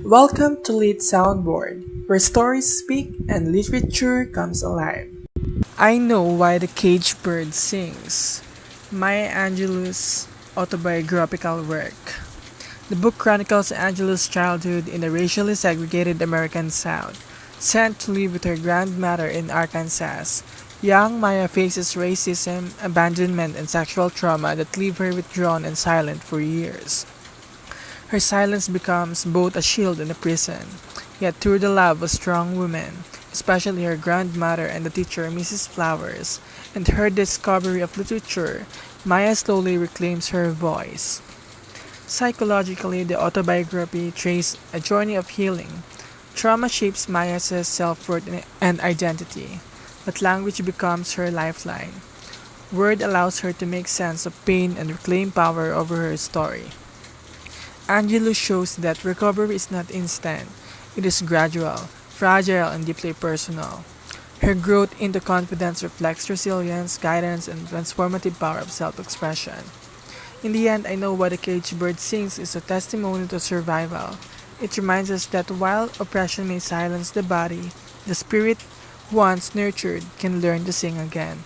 Welcome to Lit Soundboard, where stories speak and literature comes alive. I Know Why the Caged Bird Sings, Maya Angelou's autobiographical work. The book chronicles Angelou's childhood in the racially segregated American South. Sent to live with her grandmother in Arkansas, young Maya faces racism, abandonment, and sexual trauma that leave her withdrawn and silent for years. Her silence becomes both a shield and a prison. Yet through the love of strong women, especially her grandmother and the teacher Mrs. Flowers, and her discovery of literature, Maya slowly reclaims her voice. Psychologically, the autobiography traces a journey of healing. Trauma shapes Maya's self-worth and identity, but language becomes her lifeline. Word allows her to make sense of pain and reclaim power over her story. Angelou shows that recovery is not instant, it is gradual, fragile, and deeply personal. Her growth into confidence reflects resilience, guidance, and transformative power of self expression. In the end, I Know Why the Caged Bird Sings is a testimony to survival. It reminds us that while oppression may silence the body, the spirit, once nurtured, can learn to sing again.